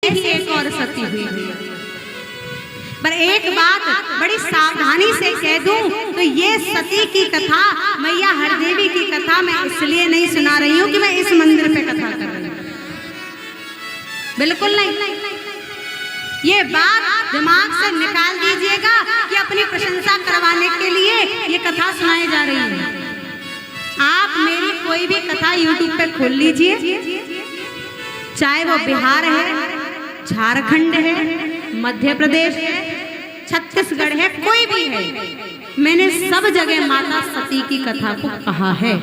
ऐसे ही एक और सती हुई। पर एक बात बड़ी सावधानी से कह दूं तो ये सती की कथा, मैया हरदेवी की कथा मैं इसलिए नहीं सुना रही हूँ कि मैं इस मंदिर पे कथा कर रही हूँ, बिल्कुल नहीं। ये बात दिमाग से निकाल दीजिएगा कि अपनी प्रशंसा करवाने के लिए ये कथा सुनाई जा रही है। आप मेरी कोई भी कथा YouTube पे खोल लीजिए, चाहे वो बिहार है, झारखंड है, मध्य प्रदेश है, छत्तीसगढ़ है, कोई भी है, मैंने सब जगह माता सती की कथा को कहा है।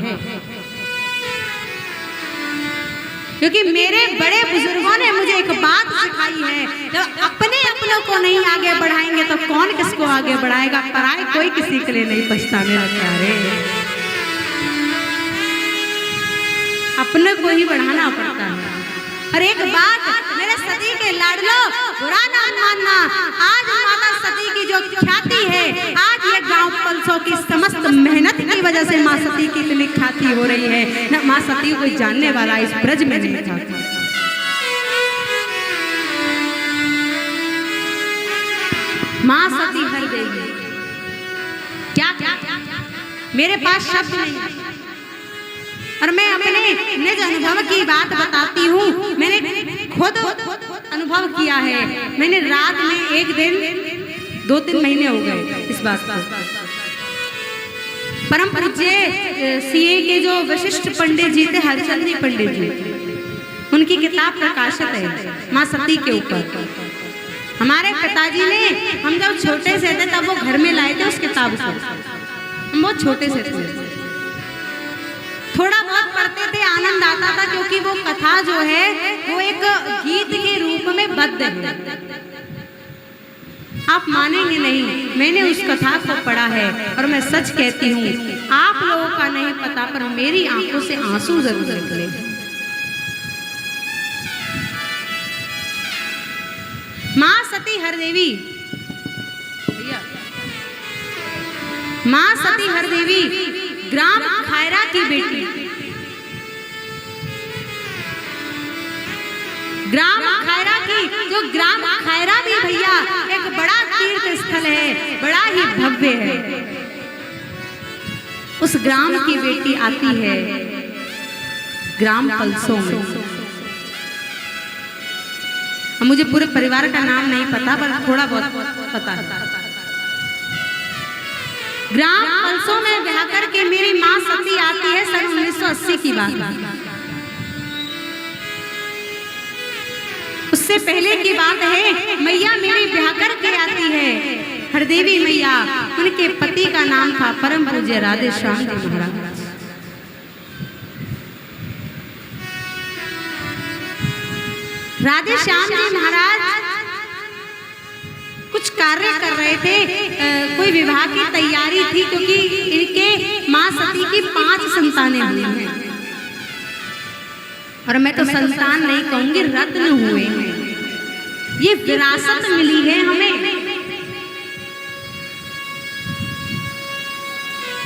क्योंकि मेरे बड़े बुजुर्गों ने मुझे एक बात सिखाई है, जब अपने अपनों को नहीं आगे बढ़ाएंगे तो कौन किसको आगे बढ़ाएगा। पराए कोई किसी के लिए नहीं पछताने लगता रे, अपने को ही बढ़ाना पड़ता है। और एक बात मेरे सती के लाडलो, बुरा ना मानना, आज माता सती की जो ख्याति है, आज ये गांव पलसों की समस्त मेहनत की वजह से माँ सती की इतनी ख्याति हो रही है। न माँ सती को जानने वाला इस ब्रज में नहीं था। माँ सती हरदेवी, क्या मेरे पास शब्द नहीं, और मैं अपने निज अनुभव की बात बताती हूँ। मैंने खुद अनुभव किया है। मैंने रात में एक दिन 2-3 महीने हो गए इस बात पर। परम पूज्य सीए के जो वशिष्ठ पंडित जी थे, हरिचंद्री पंडित जी, उनकी किताब प्रकाशित है माँ सती के ऊपर। हमारे पिताजी ने, हम जब छोटे से थे तब वो घर में लाए थे उस किताब को। हम बहुत छोटे से थे, थोड़ा बहुत पढ़ते थे, आनंद आता था, क्योंकि वो कथा जो है वो एक गीत के रूप में बद्ध है। आप मानेंगे नहीं, मैंने उस कथा को पढ़ा है और मैं सच कहती हूँ, आप लोगों का नहीं पता पर मेरी आंखों से आंसू जरूर निकले। माँ सती हरदेवी, माँ सती हरदेवी ग्राम खैरा की बेटी, ग्राम खैरा की, जो ग्राम खैरा भी भैया एक बड़ा तीर्थ स्थल है, बड़ा ही भव्य है। उस ग्राम की बेटी आती है ग्राम पलसों में। मुझे पूरे परिवार का नाम नहीं पता पर थोड़ा बहुत पता है। ग्राम पलसों में ब्याह करके मेरी माँ सती आती है सन 1980 की बात। उससे पहले की बात है, मैया मेरी ब्याह करके आती है हरदेवी मैया। उनके पति का नाम था परम पूज्य राधे श्याम जी महाराज। राधे श्याम जी महाराज कुछ कार्य कर रहे थे, कोई विवाह की तैयारी थी, क्योंकि इनके माँ सती की 5 संतानें हुई हैं। और मैं तो संतान नहीं कहूंगी, रत्न हुए हैं। ये विरासत मिली है हमें।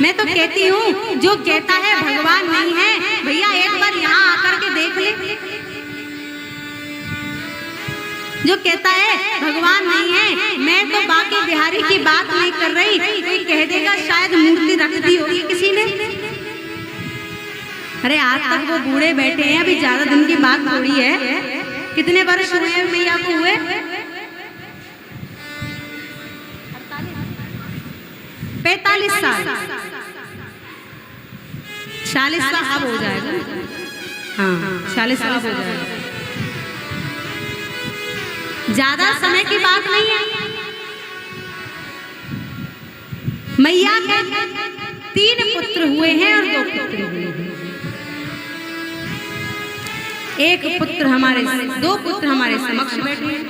मैं तो कहती हूँ, जो कहता है भगवान नहीं है, भैया एक बार यहाँ आकर के देख ले। जो कहता है भगवान नहीं है, मैं तो बाकी बिहारी की बात नहीं कर रही। कोई कह देगा शायद मूर्ति रख दी होगी किसी ने। अरे आज तक वो बूढ़े बैठे हैं, अभी ज्यादा दिन की बात थोड़ी है। कितने वर्ष हुए मैया को हुए? 45 साल। 40 साल अब हो जाएगा। हाँ 40 साल हो जाएगा। ज्यादा समय की बात नहीं है। मैया के 3 पुत्र हुए हैं और 2 पुत्र हुए हैं। दो पुत्र हमारे समक्ष बैठे हैं।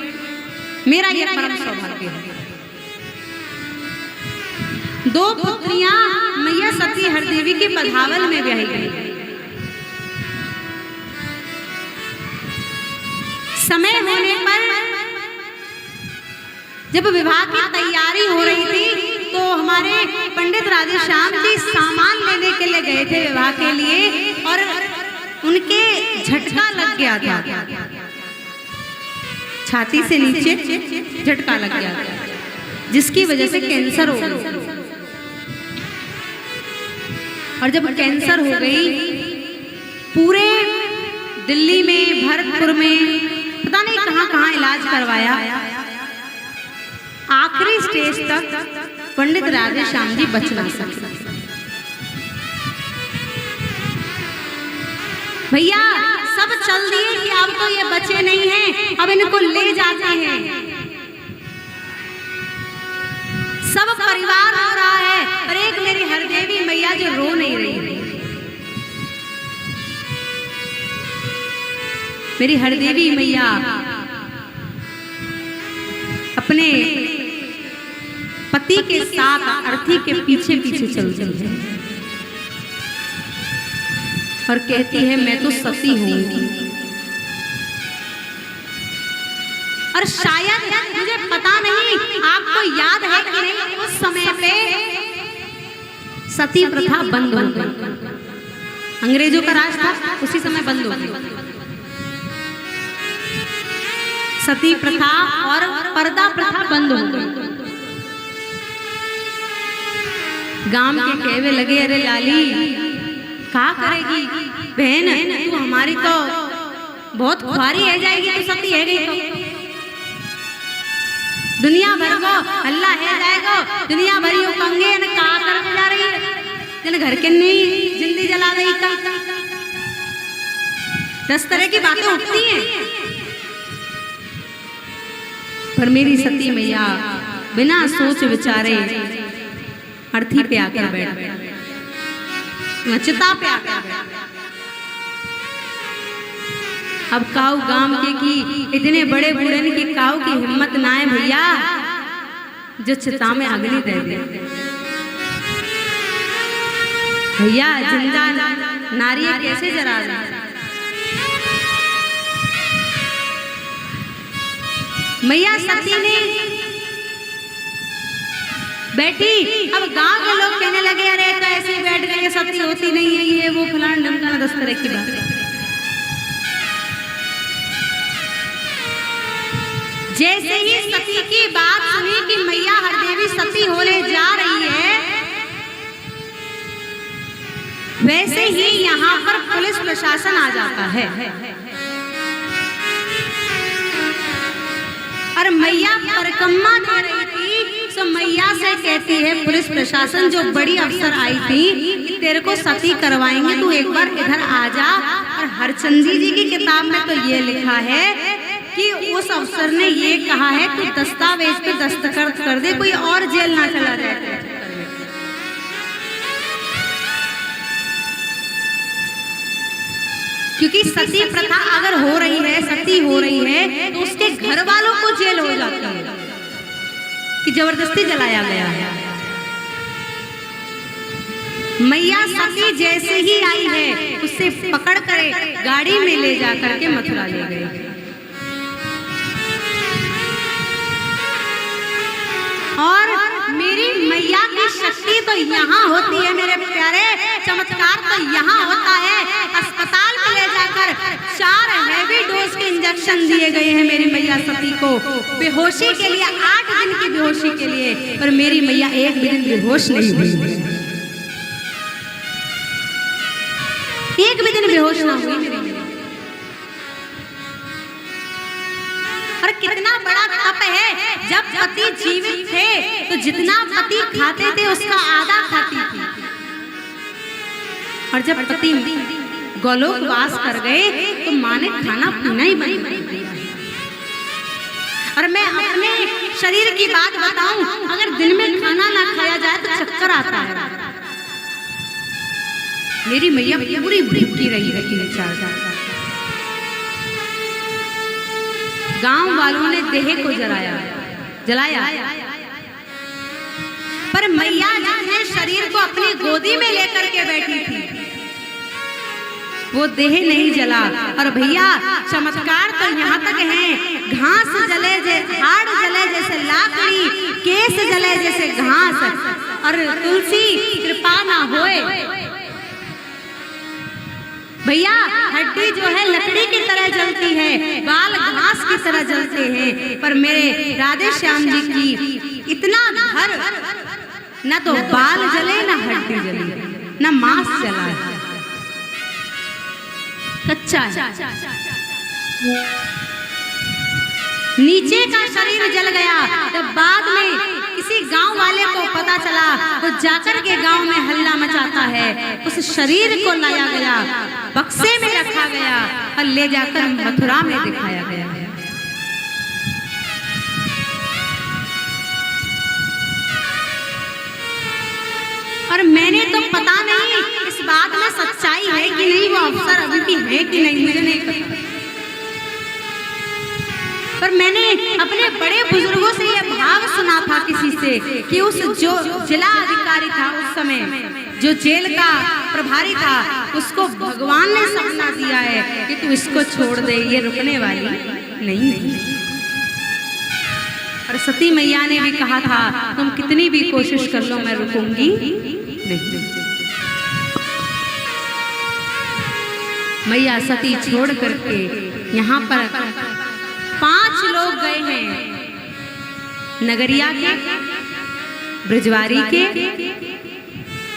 मेरा यह परम सौभाग्य है। 2 पुत्रियां मैया सती हरदेवी के बधावल में ब्याही गई। समय होने पर जब विवाह की तैयारी हो रही थी, तो हमारे पंडित राधे श्याम जी सामान लेने के लिए गए थे विवाह के लिए, और उनके झटका लग गया था। छाती से नीचे झटका लग गया, जिसकी वजह से कैंसर हो गई। और जब कैंसर हो गई, पूरे दिल्ली में, भरतपुर में, पता नहीं कहां कहां इलाज करवाया, आखिरी स्टेज तक पंडित राधे श्याम जी बच ना सके। भैया सब चल दिए कि अब तो ये बचे नहीं हैं, अब इनको ले जाते हैं। सब परिवार रो रहा है, पर एक मेरी हरदेवी मैया जो रो नहीं रही। मेरी हरदेवी मैया अपने पति के साथ अर्थी के पीछे पीछे चलती है और कहती है मैं तो सती हूंगी। और शायद मुझे पता नहीं आपको याद है कि नहीं, उस समय पे सती प्रथा बंद हो गई। अंग्रेजों का राज था, उसी समय बंद हो गई सती प्रथा, और पर्दा प्रथा बंद हो गई। गांव के कहवे लगे, अरे लाली क्या करेगी बहन, तू हमारी तो बहुत खुआरी है जाएगी, तू सती है गई तो दुनिया भर को अल्लाह है जाएगा, दुनिया भरी कंगे न का कर जा रही है, जन घर के नहीं जिंदगी जला रही का। 10 तरह की बातें उठती हैं, पर मेरी सती मैया बिना सोच विचारे अर्थी पे आकर बैठ गई, चिता पे आकर बैठ। अब काऊ गांव के की इतने बड़े बूढ़े की काऊ की हिम्मत ना है भैया जो चिता में अग्नि दे दे। भैया जिंदा नारी कैसे जला रही। मैया सती ने बैठी, अब गांव के लोग कहने लगे अरे तो ऐसे ही बैठ गए, सती होती नहीं है, ये वो फलान ढमकाना 10 तरह की बात। जैसे ही सती की बात सुनी कि मैया हरदेवी सती होने जा रही है, वैसे ही यहाँ पर पुलिस प्रशासन आ जाता है और मैया परिक्रमा दे रही थी, तो मैया से कहती है पुलिस प्रशासन जो बड़ी अफसर आई थी, तेरे को सती करवाएंगे, तू एक बार इधर आ जा। और हरचंदी जी की किताब में तो ये लिखा है कि उस अफसर ने ये कहा है तू दस्तावेज पे दस्तखत कर दे, कोई और जेल ना चला जाए। क्योंकि सती प्रथा अगर हो रही है, सती हो रही है, तो उसके घर वालों को जेल हो जाती है कि जबरदस्ती जलाया गया है। मैया सती जैसे ही आई है, उसे पकड़ कर गाड़ी में ले जाकर के मथुरा ले गई। और मेरी मैया की शक्ति तो यहाँ होती है मेरे प्यारे, चमत्कार तो यहाँ होता है। अस्पताल में ले जाकर 4 हैवी डोज के इंजेक्शन दिए गए हैं मेरी मैया सती को बेहोशी के लिए, 8 दिन की बेहोशी के लिए, पर मेरी मैया एक भी दिन बेहोश नहीं हुई, एक भी दिन बेहोश ना हुई मेरी मैया। और कितना बड़ा तप है, जब पति जीवित थे तो जितना पति खाते थे उसका आधा खाती थी, और जब पति गोलोक वास कर गए तो माँ ने खाना पीना ही बंद कर दिया। और मैं अपने शरीर की बात बताऊं, अगर दिन में खाना ना खाया जाए तो चक्कर आता है। मेरी मैया पूरी भूखी रही है 3-4 साल। गांव वालों ने देह को जलाया, पर मैया जिसने शरीर को अपनी गोदी में लेकर के बैठी थी वो देह नहीं जला। और भैया चमत्कार तो यहाँ तक है, घास जले हाड़ जले जैसे लाकड़ी, केस जले जैसे घास, और तुलसी कृपा ना होए भैया हड्डी जो है लकड़ी की तरह जलती है, बाल घास की तरह जलते हैं, पर मेरे राधे श्याम जी की इतना घर न तो बाल जले न हड्डी जली न मांस जला है, कच्चा है। नीचे का शरीर जल गया। जब बाद में किसी गांव वाले को पता चला तो जाकर के गांव में हल्ला मचाता है। उस शरीर को लाया गया, बक्से में रखा गया और ले जाकर मथुरा में दिखाया गया। और मैंने तो पता नहीं इस बात में सच्चाई है कि नहीं, वो अवसर अभी भी है कि नहीं, मुझे नहीं पता। पर मैंने अपने बड़े बुजुर्गों से यह भाव सुना था किसी से कि उस जो जिला अधिकारी था उस समय, जो जेल का प्रभारी था, उसको भगवान ने सपना दिया है कि तू इसको छोड़ दे, ये रुकने वाली नहीं। और सती मैया ने भी कहा था तुम कितनी भी कोशिश कर लो मैं रुकूंगी नहीं। मैया सती छोड़ करके यहाँ पर 5 लोग गए हैं, नगरिया के, ब्रजवारी के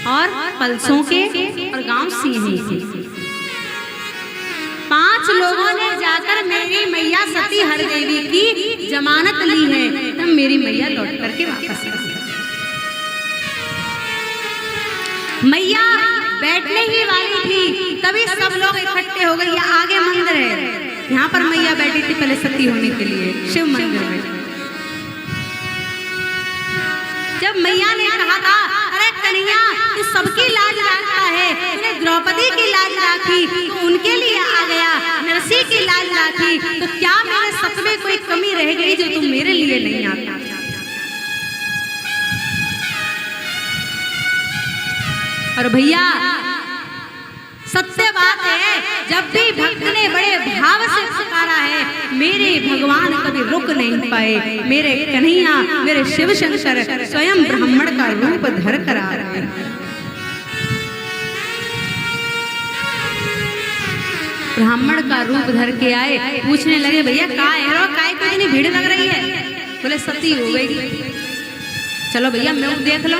और पलसों के और गांव सिंही के। 5 लोगों ने जाकर मेरी मैया सती हरदेवी की जमानत ली है, तब मेरी मैया लौट करके वापस आई। मैया बैठने ही वाली थी, तभी सब लोग इकट्ठे हो गए। ये आगे मंदिर है, यहाँ पर मैया बैठी थी पहले सती होने के लिए शिव मंदिर में। जब मैया ने कहा था अरे कन्हैया तू सबकी लाज रखता है, तूने द्रौपदी की लाज राखी तो उनके लिए आ गया, नरसी की लाज राखी तो क्या मेरे सत में कोई कमी रह गई जो तुम मेरे लिए नहीं आता। और भैया सत्य बात है, जब भी भक्त ने बड़े भाव से पुकारा है, मेरे भगवान कभी रुक नहीं पाए। मेरे कन्हैया, मेरे शिव शंकर स्वयं ब्राह्मण का रूप धर कर आ रहे हैं। ब्राह्मण का रूप धर के आए, पूछने लगे भैया काय है, काय को इतनी भीड़ लग रही है? बोले सती हो गई। चलो भैया मैं देख लो।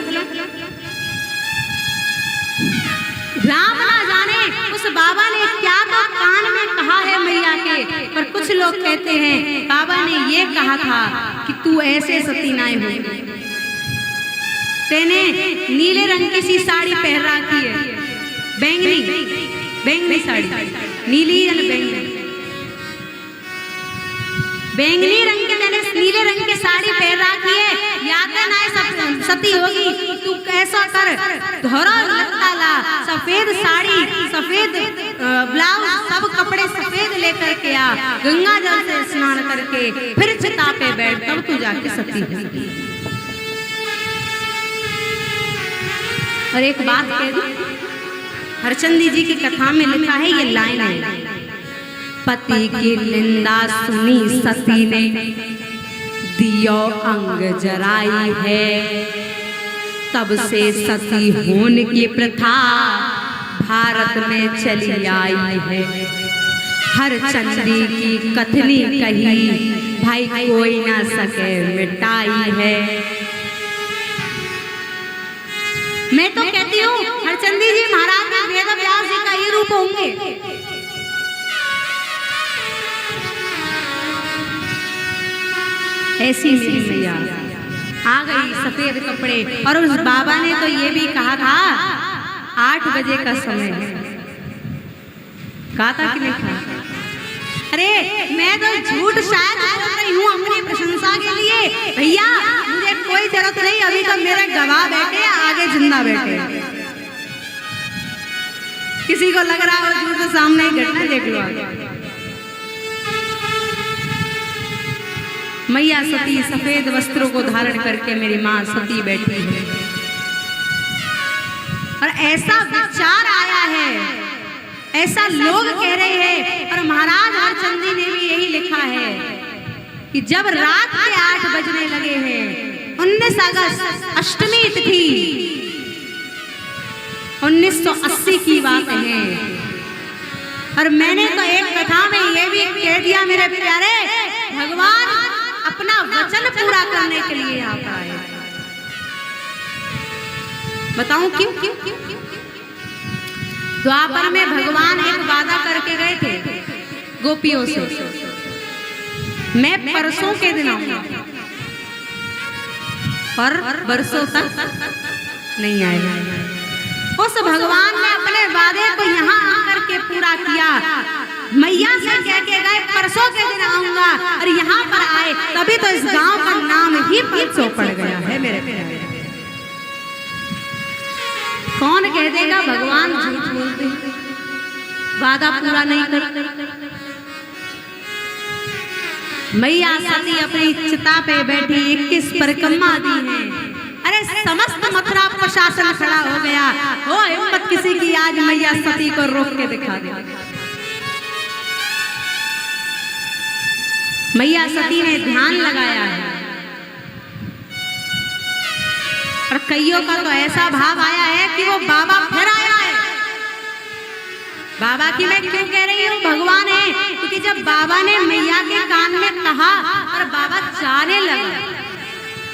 राम ना जाने उस बाबा ने क्या तो कान में कहा है मैया के, पर कुछ लोग कहते हैं बाबा ने ये कहा था कि तू ऐसे सती ना हो, तेने नीले रंग की सी साड़ी पहन रखी है, बैंगनी साड़ी, नीली या बैंगनी रंग के, मैंने नीले रंग की साड़ी पहन रखी है, याद ना सती होगी। तू कैसा कर, धोरा लत्ता ला, सफेद साड़ी, सफेद ब्लाउज, सब कपड़े सफेद लेकर के आ, गंगा जल से स्नान करके फिर चिता पे बैठ, तब तू जाके सती होगी। और एक बात कह दूं, हरचंदी जी की कथा में लिखा है, ये लाइन है, पति की निंदा सुनी सती ने दियो अंग जराई है, तब से सती होने की प्रथा भारत में चली आई है। हरचंदी की कथनी कही भाई कोई ना सके मिटाई है। मैं तो कहती हूँ हरचंदी जी महाराज में वेद व्यास जी का ये रूप होंगे। ऐसी मेरी मैया आ गई सफेद कपड़े, और उस बाबा ने तो ये भी कहा था 8 बजे का समय है, कहा था कि नहीं कहा? अरे मैं तो झूठ शायद बोल रही हूँ अपनी प्रशंसा के लिए, भैया मुझे कोई जरूरत नहीं, अभी तो मेरे गवाह बैठे आगे जिंदा बैठे। किसी को लग रहा है झूठ तो सामने ही घटना देख लो आगे। मैया सती सफेद वस्त्रों को धारण करके मेरी माँ सती बैठी है, और ऐसा विचार आया है, ऐसा लोग कह रहे हैं, और महाराज हरचंदी ने भी यही लिखा है कि जब रात के 8 बजने लगे हैं, 19 अगस्त अष्टमी तिथि 1980 की बात है, और मैंने तो एक कथा में ये भी कह दिया मेरे प्यारे, भगवान अपना वचन पूरा करने के लिए यहाँ पर आए। बताऊं क्यों? द्वापर में भगवान एक वादा करके गए थे गोपियों से, मैं परसों के दिन आऊंगा, पर बरसों तक नहीं आएगा। उस भगवान ने अपने वादे को यहाँ आकर के पूरा किया। मैया से कह के गए परसों के दिन आऊंगा, और यहाँ पर आए, तभी तो इस गांव का नाम ही परसों पड़ गया है मेरे प्यारे। कौन कह देगा भगवान झूठ बोलते, वादा पूरा नहीं करते। मैया सती अपनी चिता पे बैठी 21 परिक्रमा दी है। अरे समस्त मथुरा प्रशासन खड़ा हो गया, हो हिम्मत किसी की आज मैया सती को रोक के दिखा दे। मैया सती ने ध्यान लगाया है, और कईयों का तो ऐसा भाव आया है कि वो बाबा फिर आया है। बाबा की मैं क्यों कह रही हूँ भगवान है, क्योंकि जब बाबा ने मैया के कान में कहा और बाबा जाने लगा,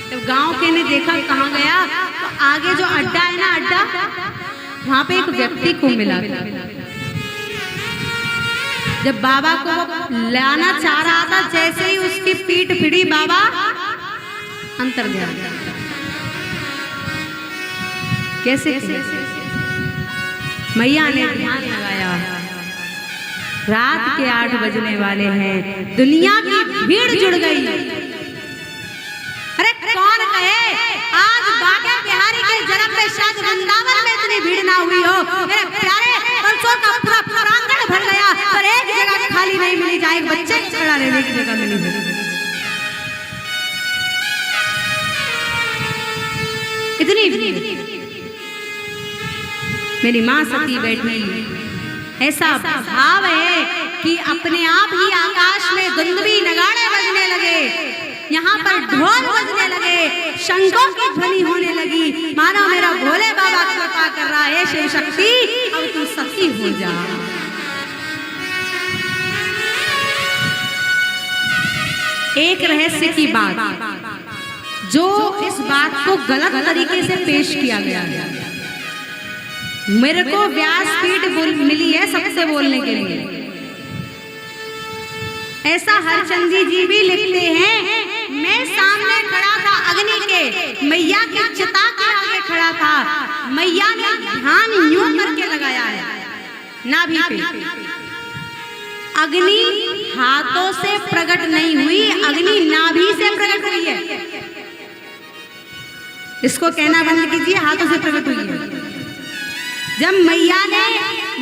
जब गांव के ने देखा कहाँ गया, तो आगे जो अड्डा है ना, अड्डा, वहां पे एक व्यक्ति को मिला। जब बाबा को लाना चाह रहा था, जैसे ही उसकी पीठ फिरी, बाबा अंतर ध्यान। कैसे? मैया ने ध्यान लगाया, रात के 8 बजने वाले हैं, दुनिया की भीड़ जुड़ गई। अरे कौन कहे आज बांके बिहारी के जन्म पे शायद वृंदावन में इतनी भीड़ ना हुई हो। मेरे प्यारे परसों का पूरा प्रांगण भर गया, पर एक जगह खाली नहीं मिली, जाए बच्चे खड़ा रहने की जगह मिली। इतनी भीड़। मेरी माँ सती बैठी, ऐसा भाव है कि अपने आप ही आकाश में दुंदुभी नगाड़े बजने लगे, यहाँ पर ढोल बजने लगे, शंखों की ध्वनि होने लगी, मानो मेरा भोले बाबा कृपा कर रहा है, शिव शक्ति अब तू सती हो जा। एक रहस्य की बात, जो इस बात को गलत तरीके से पेश किया गया है, मेरे को व्यासपीठ मिली है सबसे बोलने के लिए। ऐसा हरचंदी जी भी लिखते हैं, मैं सामने खड़ा था अग्नि के, मैया की चिता के आगे खड़ा था, मैया ने ध्यान यूं करके लगाया है नाभि पे। अग्नि हाथों से प्रकट नहीं हुई, अग्नि नाभि से प्रकट हुई है। इसको कहना बंद कीजिए, हाथों से प्रकट हुई है। जब मैया ने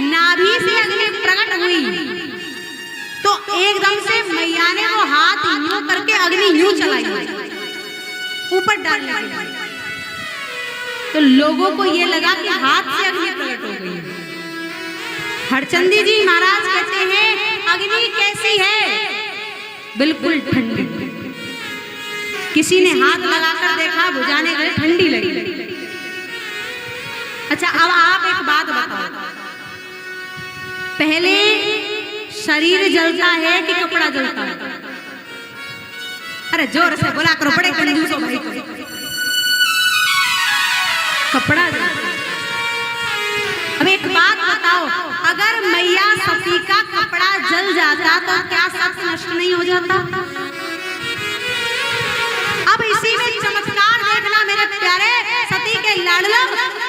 नाभि से अग्नि प्रकट हुई, तो एकदम से मैया ने वो हाथ यूं करके अग्नि यूं चलाई, ऊपर डालने लगी। तो लोगों को ये लगा कि हाथ से अग्नि प्रकट हो गई। हरचंदी जी महाराज कहते हैं, अग्नि कैसी है? बिल्कुल ठंडी। किसी ने हाथ लगाकर देखा, बुझाने गए, ठंडी लगी। अच्छा, अब आप एक बात बताओ, पहले शरीर जलता है कि कपड़ा जलता है? अरे जोर से बोला करो, बड़े कंजूस हो भाई। कपड़ा जलता है। अब एक बात बताओ, अगर मैया सती का कपड़ा जल जाता तो क्या सत्य नष्ट नहीं हो जाता? अब इसी में चमत्कार देखना मेरे प्यारे, सती के लाडलो,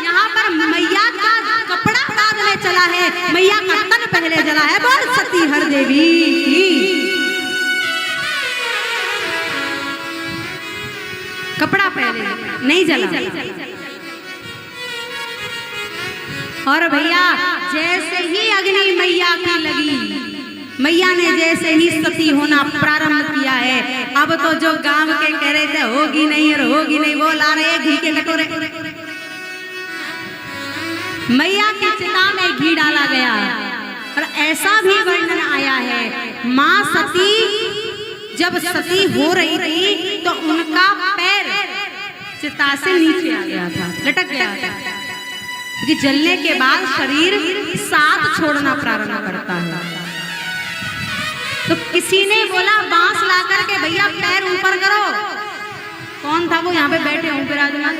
यहाँ पर मैया का कपड़ा बाद में चला है, मैया का तन पहले जला है। बोल सती हर देवी की। कपड़ा पहले नहीं जला। और भैया जैसे ही अग्नि मैया की लगी, मैया ने जैसे ही सती होना प्रारंभ किया है, अब तो जो गांव के कह रहे थे होगी नहीं और होगी नहीं, वो ला रहे घी के कटोरे। मैया की चिता में घी डाला गया, और ऐसा भी वर्णन आया है, माँ सती जब सती हो रही थी तो उनका पैर चिता से नीचे आ गया था, लटक गया था। क्योंकि जलने के बाद शरीर साथ छोड़ना प्रारंभ करता है। तो किसी ने बोला बांस ला करके भैया पैर ऊपर करो। कौन था वो? यहाँ पे बैठे हूँ विराजमान,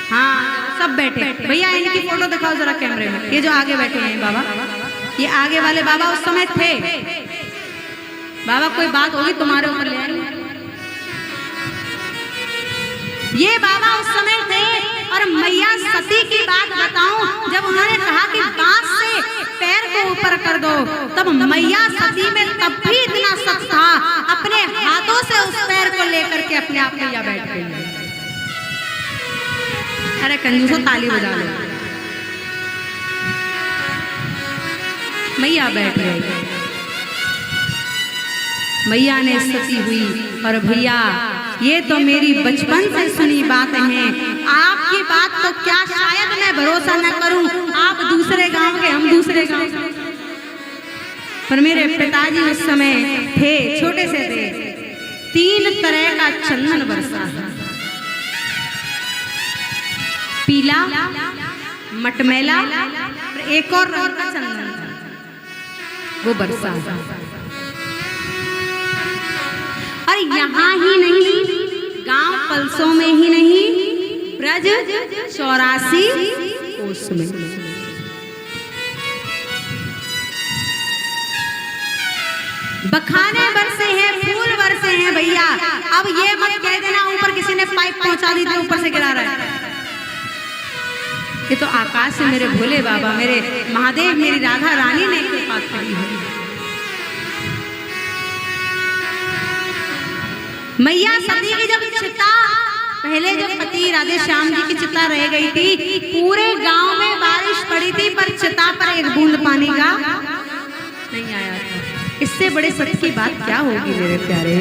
हाँ सब बैठे। भैया इनकी फोटो दिखाओ जरा कैमरे में। ये जो आगे बैठे हैं बाबा, ये आगे वाले बाबा उस समय थे। बाबा कोई बात होगी तुम्हारे ऊपर ले आएंगे। ये बाबा उस समय थे। और मैया सती की बात बताऊं, जब उन्होंने कहा कि बांस से पैर को ऊपर कर दो, तब मैया सती में तब भी इतना शक था, अपने हाथों से उस पैर को लेकर के अपने आप मैया बैठ गई। अरे कंजूसो ताली बजा लो। मैया बैठ गई, मैया ने सती हुई। और भैया ये तो मेरी बचपन से सुनी बात है, आपकी बात तो क्या शायद मैं भरोसा न करूं। आप दूसरे गांव के, हम दूसरे गांव के। पर मेरे पिताजी उस समय थे, छोटे से थे। 3 तरह का चंदन बरसा है, पीला, मटमैला, एक और रंग का चंदन वो बरसा है। और यहाँ ही नहीं, गांव पलसों में ही नहीं, ब्रज 84 कोस में। बखाने बरसे हैं, फूल बरसे हैं भैया। अब ये मत कह देना ऊपर किसी ने पाइप पहुंचा दी थी, ऊपर से गिरा रहा है। ये तो आकाश से मेरे भोले बाबा, मेरे महादेव, मेरी राधा रानी ने कृपा की है। मैया सती की जब चिता, पहले जब पति राधे श्याम जी की चिता रह गई थी, पूरे गांव में बारिश पड़ी थी, पर चिता पर एक बूंद पानी का नहीं आया था। इससे बड़े सच की बात क्या होगी मेरे प्यारे?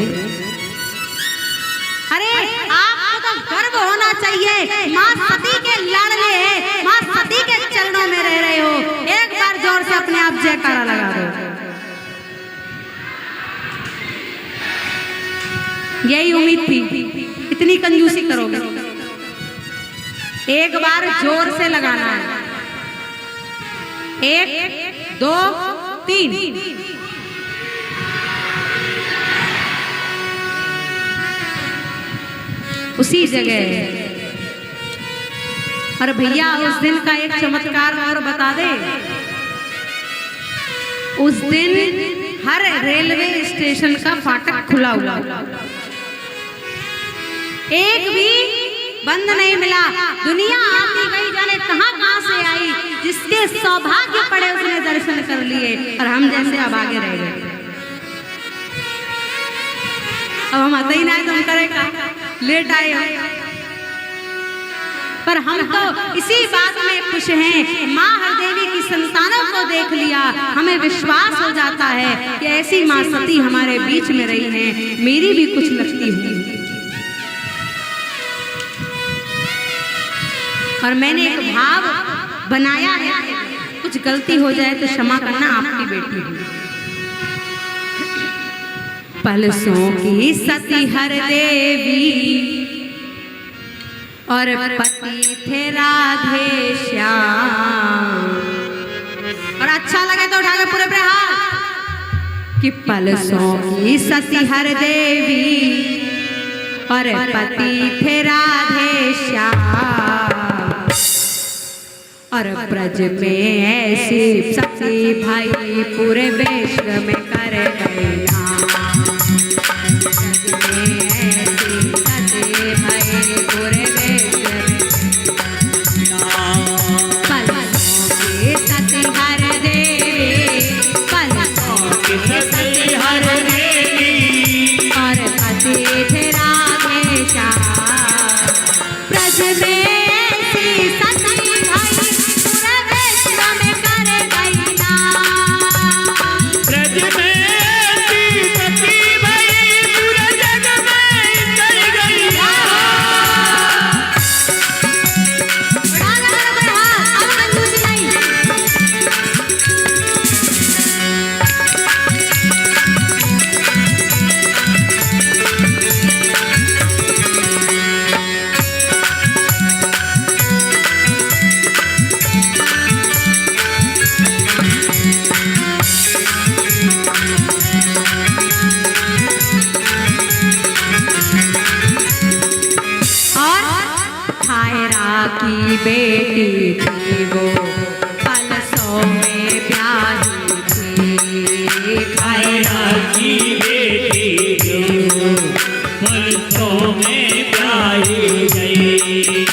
अरे आपको तो गर्व होना चाहिए, माँ सती के लाडले हैं, माँ सती के चरणों में रह रहे हो। एक बार जोर से अपने आप जयकारा लगा दो। यही उम्मीद थी, इतनी कंजूसी करोगे। एक बार जोर से लगाना है। 1 2 3। उसी जगह। और भैया उस दिन का एक चमत्कार और बता दे। उस दिन हर रेलवे स्टेशन का फाटक खुला हुआ, एक भी बंद नहीं मिला। दुनिया आती गई, जाने कहां से आई। जिसके सौभाग्य पड़े उसने दर्शन कर लिए, और हम जैसे अब आगे रह गए। अब हम आते ही नहीं, तो हम करेगा लेट आए। पर हम तो इसी बात में खुश हैं, माँ हरदेवी की संतानों को देख लिया, हमें विश्वास हो जाता है कि ऐसी माँ सती हमारे बीच में रही है, मेरी भी कुछ लगती हुई। और मैंने एक भाव बनाया है, कुछ गलती हो जाए तो क्षमा करना, आपकी बेटी है। पलसों की सती हर देवी और पति थे राधे श्याम। और अच्छा लगे तो उठा के पूरे पूरे हाथ कि पलसों की सती हर देवी और पति थे राधे श्याम। और ब्रज में ऐसी सती भाई पूरे विश्व में कर गए नाम। ब्रज में ऐसी सती भाई पूरे विश्व में पलसों की सती हर देवी, पलसों की सती हर देवी और पति थे राधे श्याम। ब्रज में ऐसी सती ब्रज में की बेटी थी वो पलसों में ब्याही थी। खैरा की बेटी जो पलसों में ब्याही गई।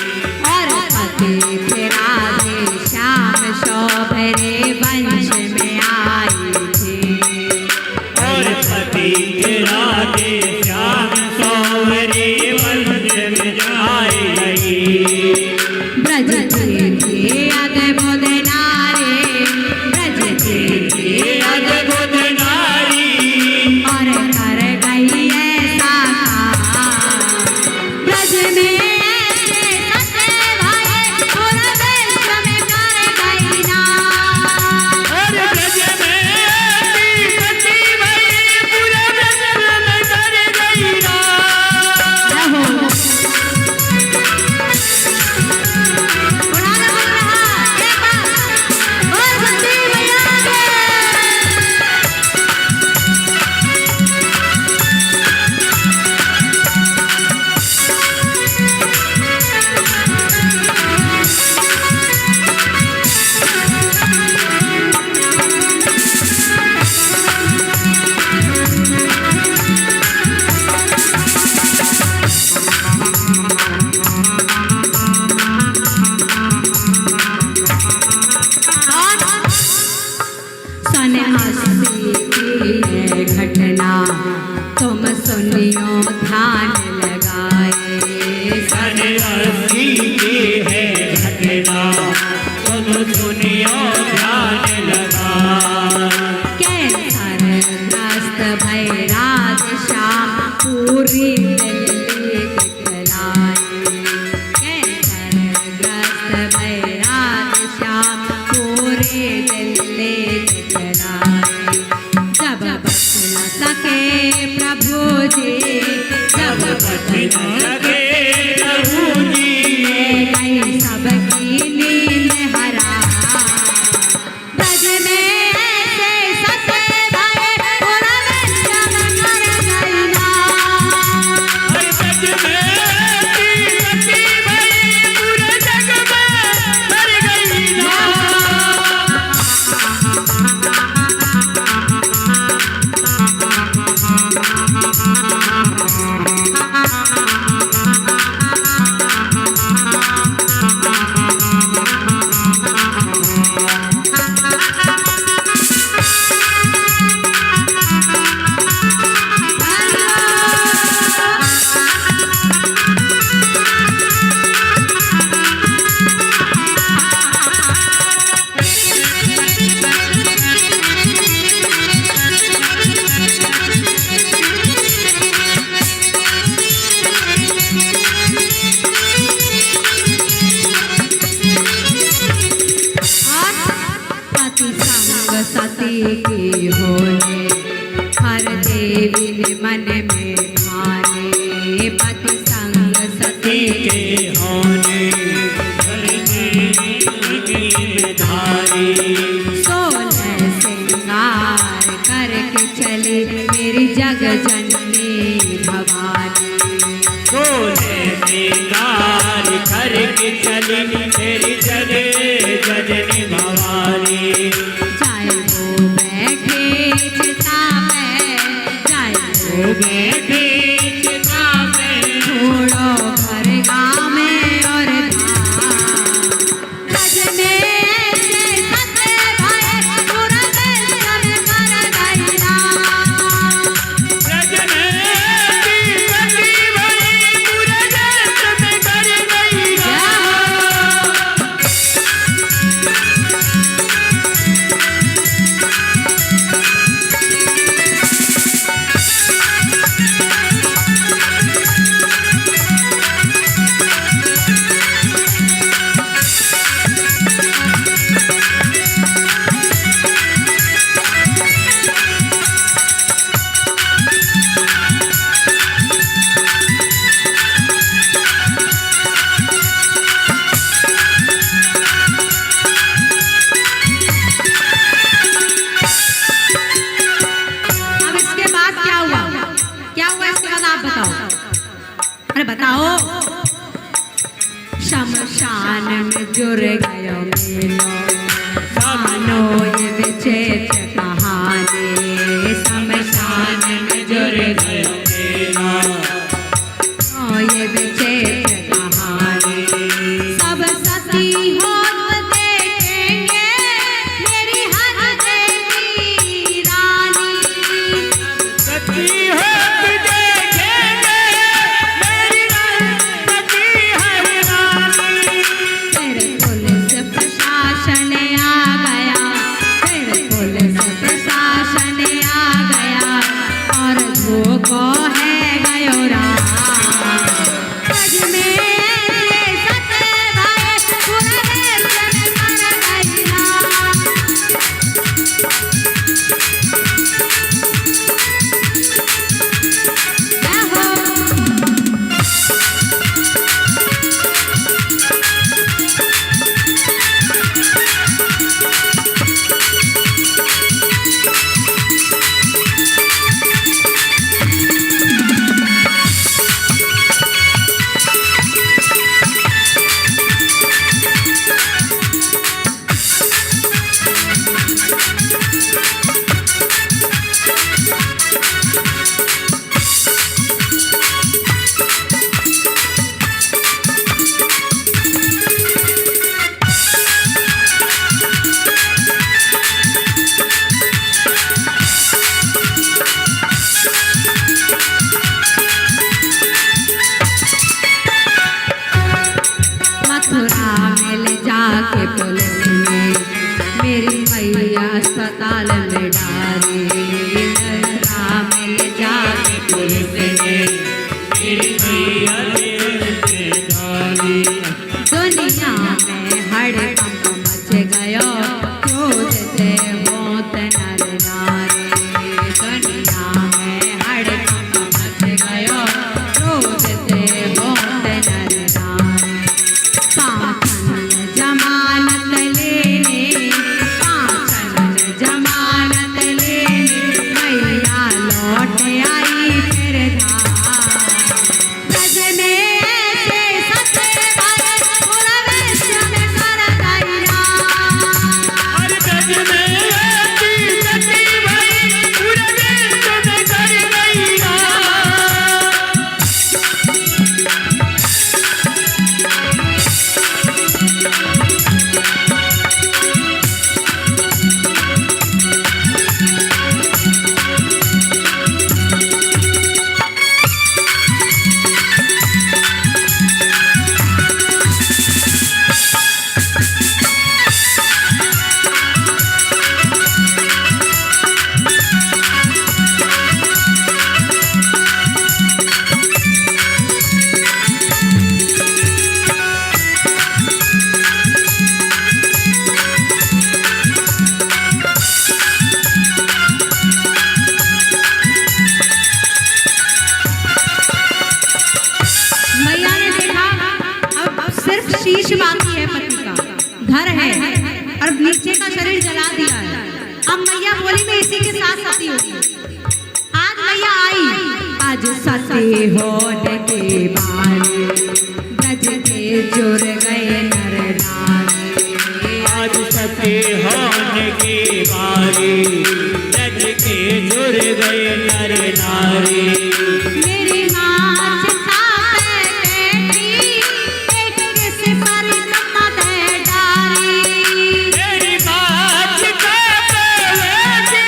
और पति थे राधे श्याम शोभरे वंश में आई थी। और पति थे राधे श्याम शोभरे वंश में आई गई। ब्रज थे अद्भुत नारी, ब्रज थे अद्भुत नारी। और कर गई ऐसा ब्रज में ऐसे सते भाई पूरा विश्व में कर गई ना। और ब्रज में ऐसी सती भई पूरे विश्व में कर गई ना। पुराना बन रहा एक बार और सती मैया के। सन्यासी की है घटना तुम सुनियो ध्यान लगाए। सन्यासी की है घटना तुम सुनियो ध्यान लगा। कैंसर ग्रस्त भय राधे श्याम पूरी दिल्ली दिखलाए। कैंसर ग्रस्त भय राधे श्याम पूरी दिल्ली दिखलाए। जब बच न सके प्रभु जी, जब बच न लगे प्रभु जी। गई सबकी नींद हरा। ब्रज में ऐसे सते भाई पूरा विश्व में कर गई ना। हर ब्रज में ऐसी सती भई पूरे जग में कर गई ना। पति संग सती की होने हर देवी ने मन में ठाने। पति संग सती के होने करने धारी। 16 श्रृंगार करके चली मेरी जग जननी भवानी। सोने श्रृंगार करके चली मेरी जगे जननी भवानी। चाहे वो बैठे चिता में, चाहे वो बैठे चिता में छोड़ो घर गाँव में और धाम। ब्रज में ऐसे सते भाई पूरा विश्व में कर गई ना। ब्रज में ऐसी सती भई पूरे विश्व में कर गई ना। शमशान में जुड़ गयो मेलो मानो ये विचित्र कहानी शमशान में जुड़ गयो मेलो ये विचित्र कहानी सब सती हो देखेंगे मेरी हर देवी रानी सती होत देखेंगे मेरी सती हर रानी। फिर पुलिस प्रशासन आ गया फिर पुलिस प्रशासन आ गया और धोखो है गयो राम ब्रज में ये सते भाई पूरा देश में मर गया जय हो मथुरा में ले जाके पुलिस ने मेरी मैया अस्पताल में डाली मथुरा में ले जाके पुलिस ने मेरी मैया ने डाली दुनिया में हड़कंप मच गयो क्रोध से होत नर नारी दुनिया में हड़कंप मच गयो क्रोध से होत नर नारी पाचन जमानत लेने पाचन जमानत लेने मैया लौट आई फिर ब्रज में ऐसे सते भाई पूरा विश्व में कर गई राम हर ब्रज में ऐसी सती भाई पूरे विश्व में कर गई राम। मैया ने देखा अब सिर्फ शीश बाकी है पति का धर है और नीचे का शरीर जला दिया है अब मैया बोली मैं इसी के साथ सती होगी आज मैया आई आज सती होने के बारे ब्रज के जुड़ गए नर नारी आज सती होने की बारी ब्रज के जुड़ गए नर नारी। मेरी माँ चिता पे बैठी एक किस पर कमत डारी मेरी बात का बैठी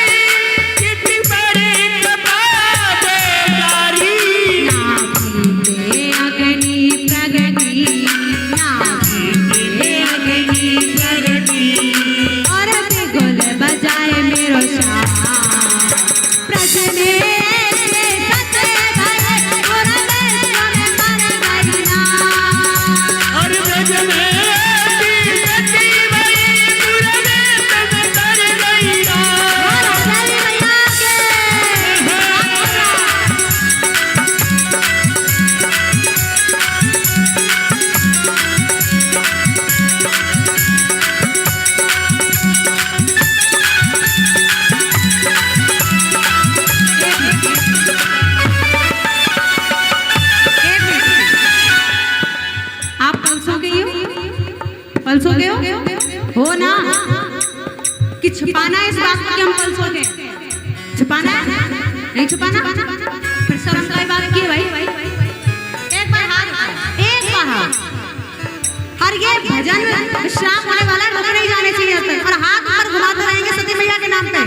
कितनी बड़ी कबाब डारी। नाभि पे अग्नि प्रगति नाभि पे अग्नि प्रगति और बिगुल बजाए मेरो पलसो के हो ना कि छुपाना है इस बात को कि हम पलसो के? छुपाना है? नहीं छुपाना? फिर शर्म की बात की भाई। एक बार हाथ, एक बार हाथ। और ये भजन विश्राम होने वाला है, रुक नहीं जाने चाहिए तक, और हाथ ऊपर घुमाते रहेंगे सती मैया के नाम पे।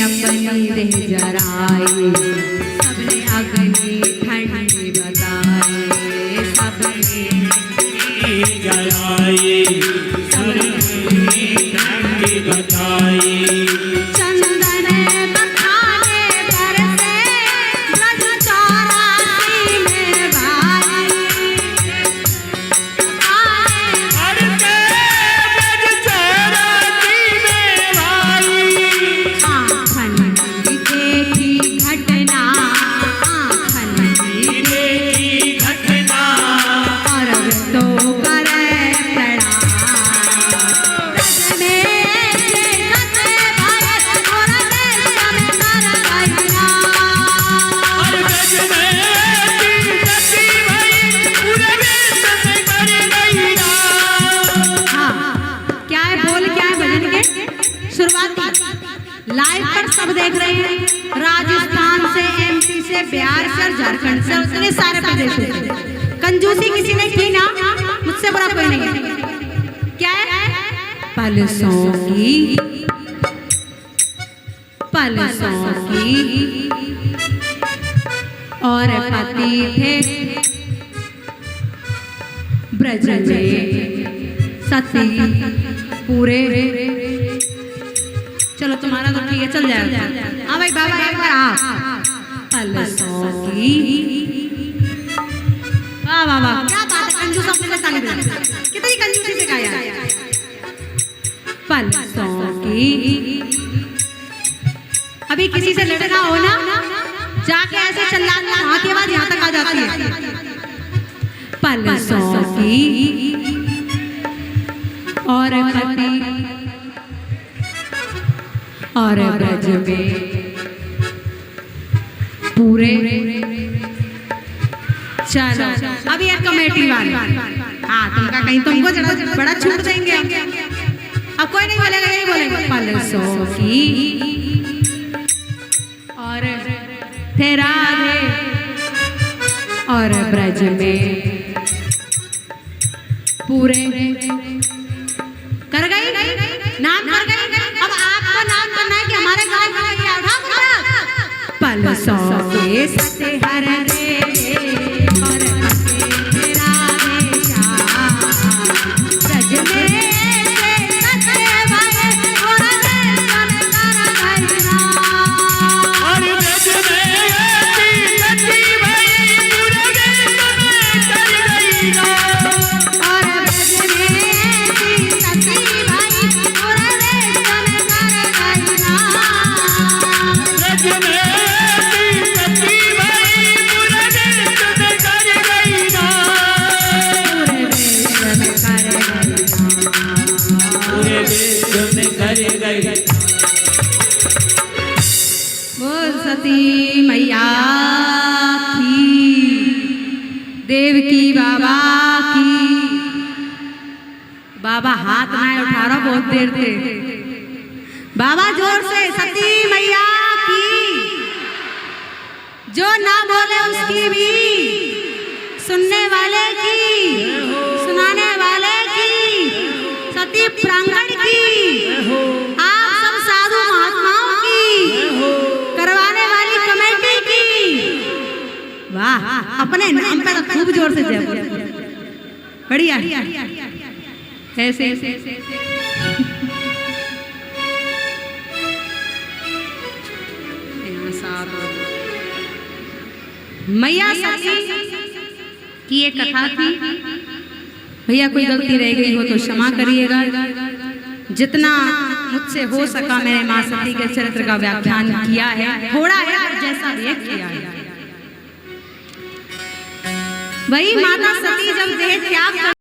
अपनी रह जराए, सबने अग्नि ठंडी बताए, सबने जलाए, सबने ठंडी बताए। चंदन बखाने बरसे ब्रज चौरासी में भाई, बरसे ब्रज चौरासी में भाई। आँखन की देखी घटना, आँखन की देखी घटना, और तो करे प्रणाम। ब्रज में से कथे भरत और देश में कर गइना। और ब्रज में सती भई पूरे देश में कर गइना। हाँ, क्या है बोल, क्या है भजन के? शुरुआत लाइव पर सब देख रहे हैं, राजस्थान से, एमपी से, बिहार से, झारखंड से, उतने सारे प्रदेशों से। कंजूसी किसी ने की ना, मुझसे बड़ा कोई नहीं है। क्या है? पलसों की, पलसों की और पति थे ब्रज में सती पूरे। चलो तुम्हारा तो ठीक है, चल जाएगा। हाँ भाई बाबा एक बार आप पलसों की। वाह वाह वाह, क्या बात है, कंजूस अपने से ताली बजा। कितनी कंजूसी से गाया। पलसों की। अभी किसी से लड़ना हो ना, जाके ऐसे चिल्लाना, वहां की आवाज यहाँ तक आ जाती है। पलसों की और पति और ब्रज में पूरे। चलो अभी एक कमेटी वाले, हाँ तुमका कहीं तुमको बड़ा छूट देंगे। अब कोई नहीं बोलेगा, यही बोलेंगे पलसों की और थे राधे और ब्रज में पूरे। कर गई नाम कर गई। अब आपको नाम करना है कि हमारे गाँव में क्या उठा पलसों के सते हर रे और पते राधे श्याम ब्रज में से सते भरे और दर्शन कर गइना। और ब्रज में सती भई पूरे देश में कर गइना। और ब्रज में सती भई पूरे देश में कर गइना। ब्रज में सती भई पूरे देश में कर गइना। पूरे देश में कर गइना। पूरे देश में कर गइना। बोल सती मैया की, देवकी बाबा की। बाबा हाथ ना उठा रहा बहुत देर से। बाबा जोर से सती मैया की। जो ना बोले उसकी भी, सुनने वाले की, सुनाने वाले की, सती प्रांगण की, आप सब साधु महात्माओं की, करवाने वाली कमेटी की। वाह, अपने नाम पे खूब जोर से जय बोल। बढ़िया ऐसे मैया सती की एक कथा थी। भैया कोई गलती रह गई हो तो क्षमा करिएगा। जितना मुझसे हो सका मेरे माँ सती के चरित्र का व्याख्यान किया है, थोड़ा है और जैसा भी है किया है। वही माता सती जब देह त्याग